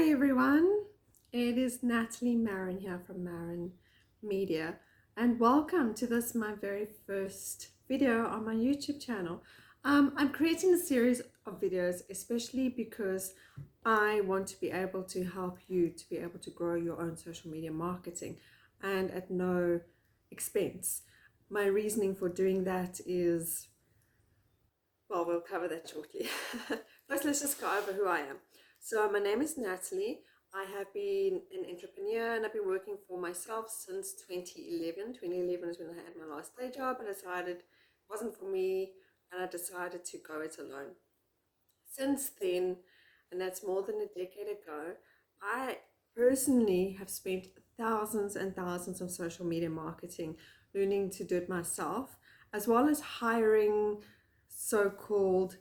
Hi everyone, it is Natalie Marin here from Marin Media, and welcome to this my very first video on my YouTube channel. I'm creating a series of videos especially because I want to be able to help you to be able to grow your own social media marketing and at no expense. My reasoning for doing that is, well, we'll cover that shortly. First, let's just go over who I am. So, my name is Natalie. I have been an entrepreneur and I've been working for myself since 2011. 2011 is when I had my last day job and I decided it wasn't for me and I decided to go it alone. Since then, and that's more than a decade ago, I personally have spent thousands and thousands of social media marketing, learning to do it myself, as well as hiring so-called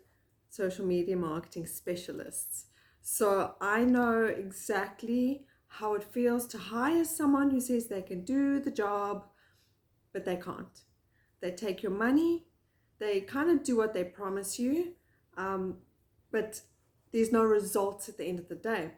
social media marketing specialists. So I know exactly how it feels to hire someone who says they can do the job, but they can't. They take your money, they kind of do what they promise you, but there's no results at the end of the day.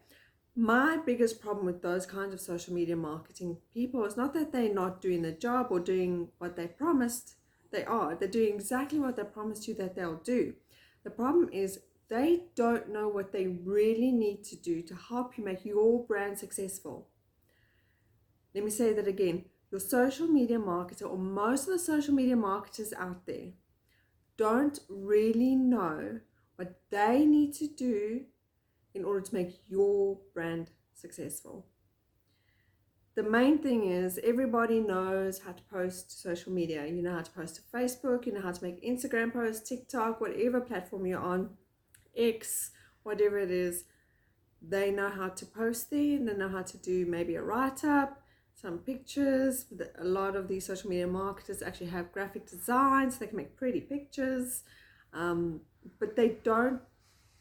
My biggest problem with those kinds of social media marketing people is not that they're not doing the job or doing what they promised. They are. They're doing exactly what they promised you that they'll do. The problem is they don't know what they really need to do to help you make your brand successful. Let me say that again. Your social media marketer, or most of the social media marketers out there, don't really know what they need to do in order to make your brand successful. The main thing is everybody knows how to post social media. You know how to post to Facebook, you know how to make Instagram posts, TikTok, whatever platform you're on, X, whatever it is, they know how to post there. They know how to do maybe a write-up, some pictures. A lot of these social media marketers actually have graphic designs. They can make pretty pictures, but they don't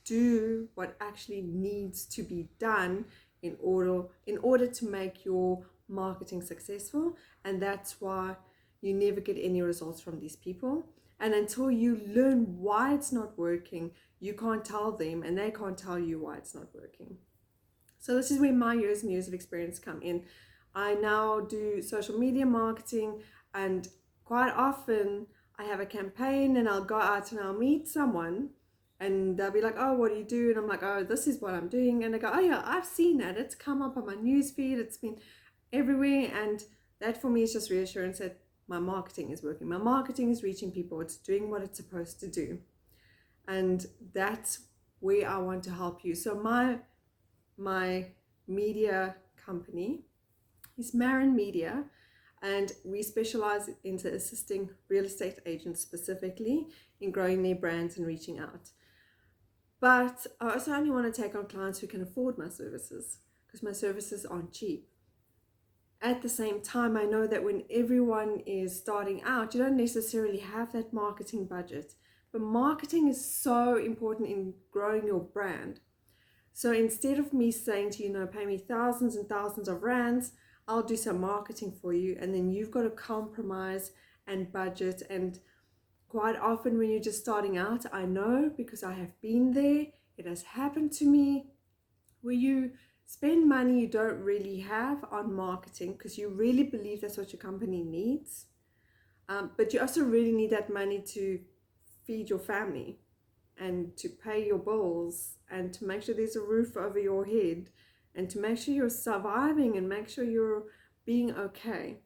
do what actually needs to be done in order to make your marketing successful. And that's why you never get any results from these people. And until you learn why it's not working, you can't tell them and they can't tell you why it's not working. So this is where my years and years of experience come in. I now do social media marketing, and quite often I have a campaign and I'll go out and I'll meet someone and they'll be like, oh, what do you do? And I'm like, oh, this is what I'm doing. And they go, oh yeah, I've seen that. It's come up on my newsfeed. It's been everywhere. And that for me is just reassurance that my marketing is working. My marketing is reaching people. It's doing what it's supposed to do. And that's where I want to help you. So my media company is Marin Media, and we specialize into assisting real estate agents specifically in growing their brands and reaching out. But I also only want to take on clients who can afford my services, because my services aren't cheap. At the same time, I know that when everyone is starting out, you don't necessarily have that marketing budget. But marketing is so important in growing your brand. So instead of me saying to you, pay me thousands and thousands of rands, I'll do some marketing for you, and then you've got to compromise and budget. And quite often when you're just starting out, I know because I have been there, it has happened to me, where you spend money you don't really have on marketing because you really believe that's what your company needs. But you also really need that money to feed your family and to pay your bills and to make sure there's a roof over your head and to make sure you're surviving and make sure you're being okay.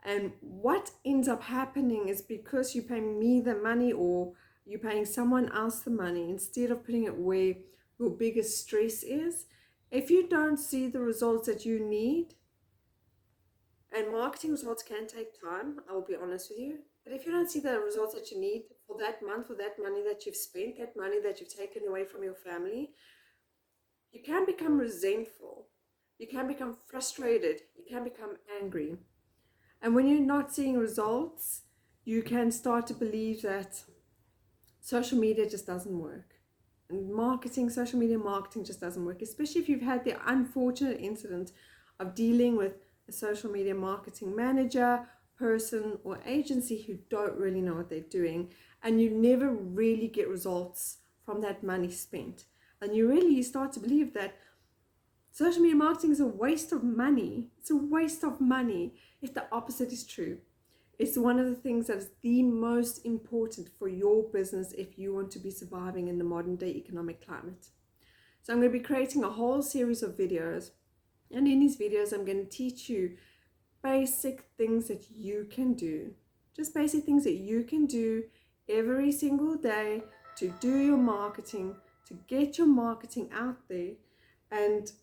And what ends up happening is because you're paying me the money or you're paying someone else the money, instead of putting it where your biggest stress is, if you don't see the results that you need, and marketing results can take time, I will be honest with you, but if you don't see the results that you need for that month, for that money that you've spent, that money that you've taken away from your family, you can become resentful, you can become frustrated, you can become angry. And when you're not seeing results, you can start to believe that social media just doesn't work. And social media marketing just doesn't work, especially if you've had the unfortunate incident of dealing with a social media marketing manager, person, or agency who don't really know what they're doing, and you never really get results from that money spent. And you start to believe that social media marketing is a waste of money. It's a waste of money if the opposite is true. It's one of the things that is the most important for your business if you want to be surviving in the modern day economic climate. So I'm going to be creating a whole series of videos, and in these videos I'm going to teach you basic things that you can do. Just basic things that you can do every single day to do your marketing, to get your marketing out there, and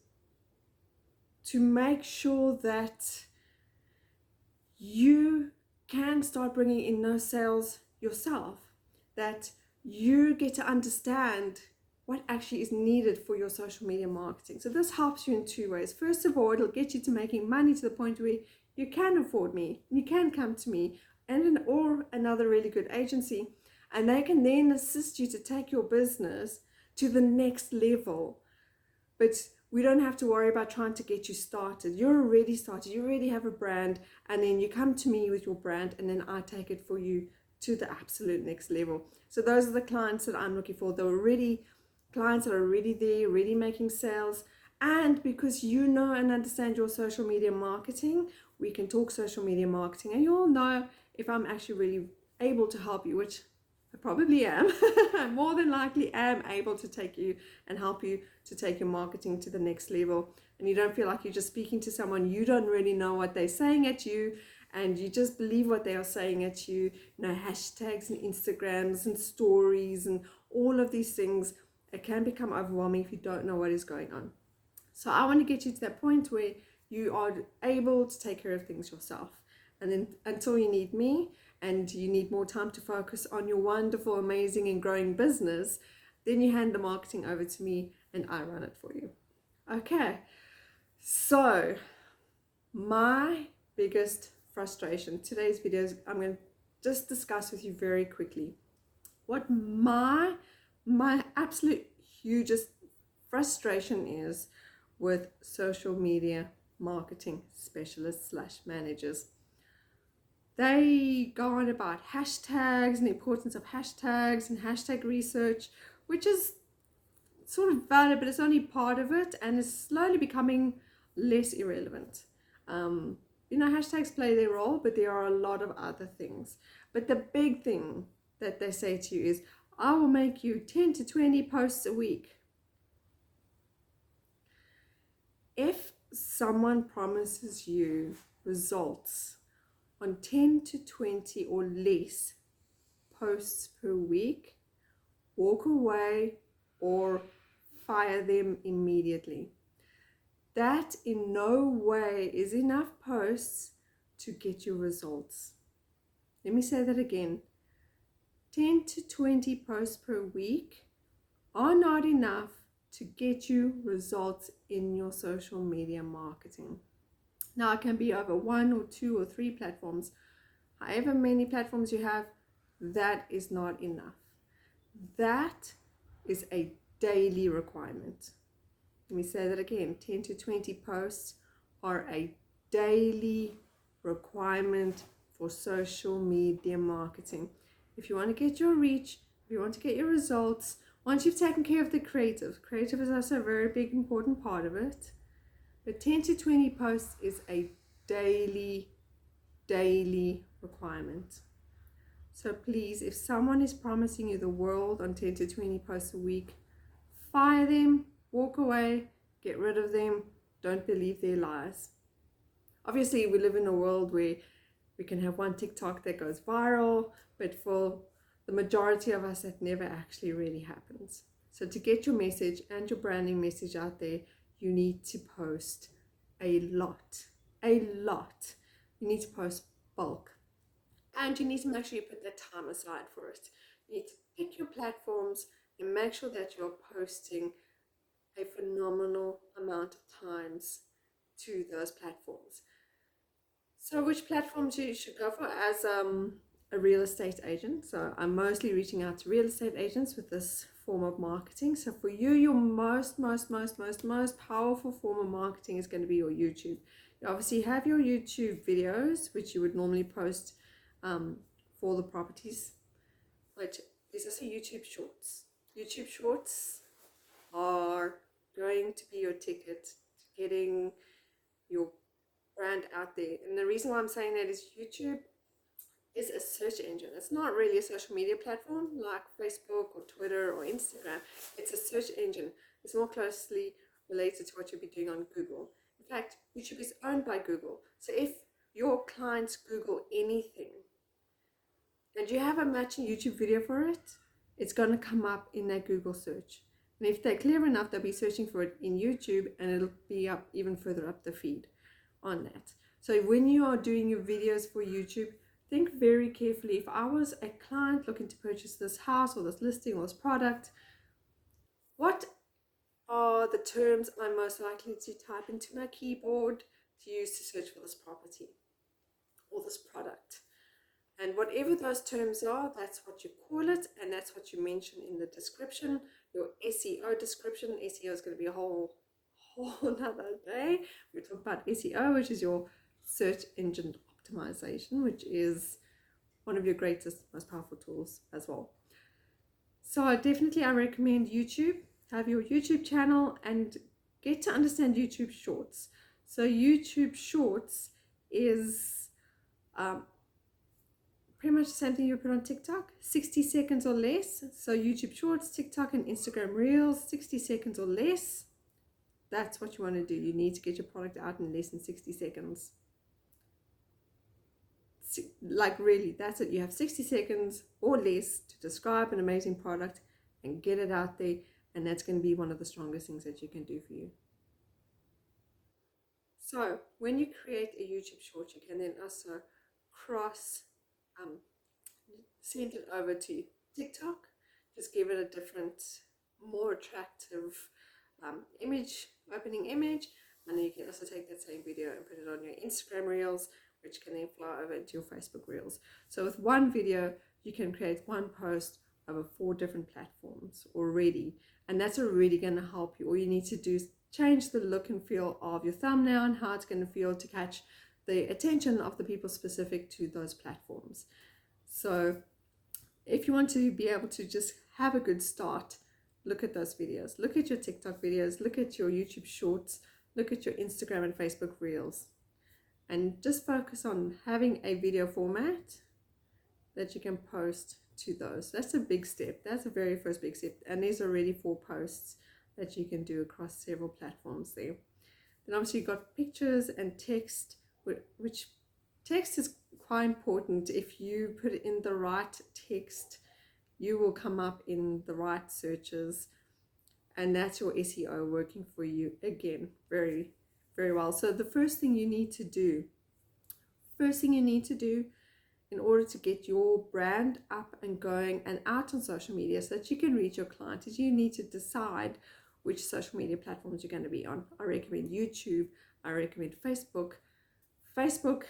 to make sure that you can start bringing in those sales yourself, that you get to understand what actually is needed for your social media marketing. So this helps you in two ways. First of all, it'll get you to making money to the point where you can afford me, you can come to me or another really good agency, and they can then assist you to take your business to the next level. But we don't have to worry about trying to get you started. You're already started, you already have a brand, and then you come to me with your brand, and then I take it for you to the absolute next level. So those are the clients that I'm looking for. They're already clients that are already there, already making sales. And because you know and understand your social media marketing, we can talk social media marketing, and you'll know if I'm actually really able to help you, which I probably am. I more than likely am able to take you and help you to take your marketing to the next level. And you don't feel like you're just speaking to someone, you don't really know what they're saying at you, and you just believe what they are saying at you. You know, hashtags and Instagrams and stories and all of these things. It can become overwhelming if you don't know what is going on. So I want to get you to that point where you are able to take care of things yourself. And then until you need me and you need more time to focus on your wonderful, amazing and growing business, then you hand the marketing over to me and I run it for you. Okay, so my biggest frustration, today's videos, I'm going to just discuss with you very quickly what my absolute hugest frustration is with social media marketing specialists / managers. They go on about hashtags and the importance of hashtags and hashtag research, which is sort of valid, but it's only part of it, and it's slowly becoming less irrelevant. You know, hashtags play their role, but there are a lot of other things. But the big thing that they say to you is, I will make you 10 to 20 posts a week. If someone promises you results on 10 to 20 or less posts per week, walk away or fire them immediately. That in no way is enough posts to get you results. Let me say that again. 10 to 20 posts per week are not enough to get you results in your social media marketing. Now, it can be over 1 or 2 or 3 platforms. However many platforms you have, that is not enough. That is a daily requirement. Let me say that again. 10 to 20 posts are a daily requirement for social media marketing. If you want to get your reach, if you want to get your results, once you've taken care of the creative is also a very big important part of it. But 10 to 20 posts is a daily requirement. So please, if someone is promising you the world on 10 to 20 posts a week, fire them, walk away, get rid of them, don't believe their lies. Obviously, we live in a world where we can have one TikTok that goes viral, but for the majority of us, that never actually really happens. So to get your message and your branding message out there, you need to post a lot. You need to post bulk. And you need to make sure you put that time aside for it. You need to pick your platforms and make sure that you're posting a phenomenal amount of times to those platforms. So which platforms you should go for as a real estate agent? So I'm mostly reaching out to real estate agents with this form of marketing. So for you, your most powerful form of marketing is going to be your YouTube. You obviously have your YouTube videos, which you would normally post for the properties, but there's also YouTube Shorts. YouTube Shorts are going to be your ticket getting your brand out there. And the reason why I'm saying that is YouTube is a search engine. It's not really a social media platform like Facebook or Twitter or Instagram. It's a search engine. It's more closely related to what you'll be doing on Google. In fact, YouTube is owned by Google. So if your clients Google anything and you have a matching YouTube video for it, it's going to come up in that Google search. And if they're clever enough, they'll be searching for it in YouTube, and it'll be up even further up the feed on that. So when you are doing your videos for YouTube, think very carefully. If I was a client looking to purchase this house or this listing or this product, what are the terms I'm most likely to type into my keyboard to use to search for this property or this product? And whatever those terms are, that's what you call it, and that's what you mention in the description, your SEO description. SEO is going to be a whole another day. We talk about SEO, which is your search engine optimization, which is one of your greatest, most powerful tools as well. So I recommend YouTube. Have your YouTube channel and get to understand YouTube Shorts. So YouTube Shorts is pretty much the same thing you put on TikTok, 60 seconds or less. So YouTube Shorts, TikTok, and Instagram Reels, 60 seconds or less. That's what you want to do. You need to get your product out in less than 60 seconds. Like really, that's it. You have 60 seconds or less to describe an amazing product and get it out there. And that's going to be one of the strongest things that you can do for you. So when you create a YouTube short, you can then also send it over to TikTok. Just give it a different, more attractive opening image, and then you can also take that same video and put it on your Instagram Reels, which can then flow over into your Facebook Reels. So with one video, you can create one post over 4 different platforms already, and that's already going to help you. All you need to do is change the look and feel of your thumbnail and how it's going to feel to catch the attention of the people specific to those platforms. So if you want to be able to just have a good start, look at those videos, look at your TikTok videos, look at your YouTube Shorts, look at your Instagram and Facebook Reels, and just focus on having a video format that you can post to those. That's a big step. That's the very first big step, and there's already 4 posts that you can do across several platforms there. Then obviously you've got pictures and text, which text is quite important. If you put in the right text, you will come up in the right searches, and that's your SEO working for you again very, very well. So the first thing you need to do in order to get your brand up and going and out on social media so that you can reach your client is you need to decide which social media platforms you're going to be on. I recommend YouTube. I recommend Facebook. Facebook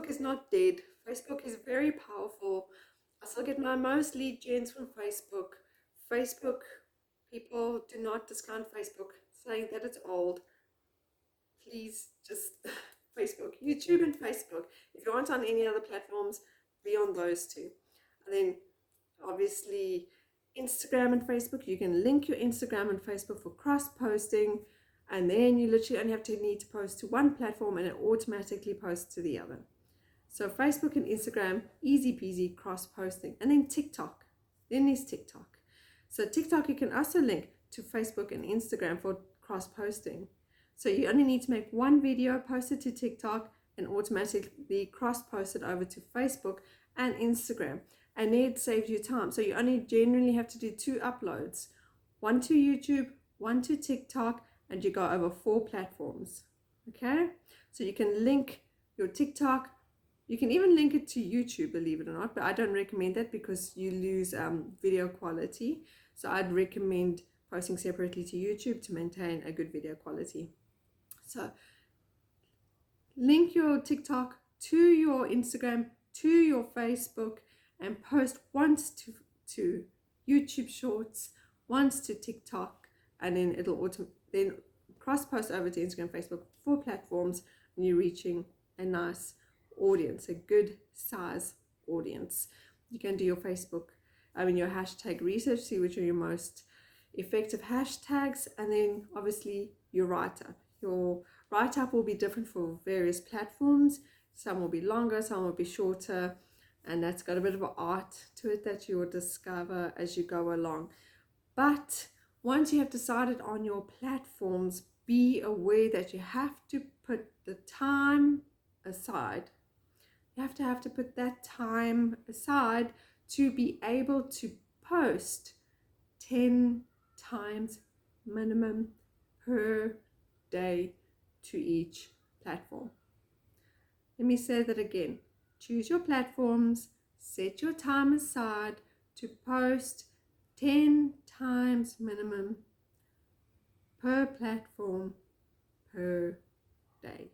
is not dead. Facebook is very powerful. I still get my most lead gens from Facebook. Facebook, people do not discount Facebook, saying that it's old. Please just Facebook, YouTube and Facebook. If you aren't on any other platforms, be on those 2. And then obviously Instagram and Facebook, you can link your Instagram and Facebook for cross posting, and then you literally only need to post to one platform and it automatically posts to the other. So Facebook and Instagram, easy peasy cross posting. And then TikTok, then there's TikTok. So TikTok, you can also link to Facebook and Instagram for cross posting. So you only need to make one video, post it to TikTok, and automatically cross post it over to Facebook and Instagram. And there it saves you time. So you only generally have to do 2 uploads, one to YouTube, one to TikTok, and you go over 4 platforms. Okay, so you can link your TikTok. You can even link it to YouTube, believe it or not, but I don't recommend that because you lose video quality. So I'd recommend posting separately to YouTube to maintain a good video quality. So link your TikTok to your Instagram, to your Facebook, and post once to YouTube Shorts, once to TikTok, and then it'll then cross post over to Instagram, Facebook, 4 platforms, and you're reaching a nice audience, a good size audience. You can do your your hashtag research, see which are your most effective hashtags, and then obviously your write-up. Your write-up will be different for various platforms. Some will be longer, some will be shorter, and that's got a bit of an art to it that you will discover as you go along. But once you have decided on your platforms, be aware that you have to put the time aside. You have to put that time aside to be able to post 10 times minimum per day to each platform. Let me say that again. Choose your platforms, set your time aside to post 10 times minimum per platform per day.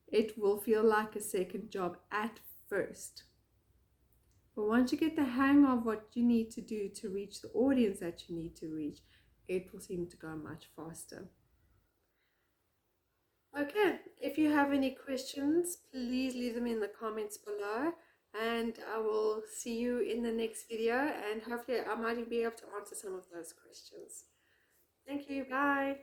It will feel like a second job at first. But once you get the hang of what you need to do to reach the audience that you need to reach, it will seem to go much faster. Okay, if you have any questions, please leave them in the comments below, and I will see you in the next video, and hopefully I might be able to answer some of those questions. Thank you, bye.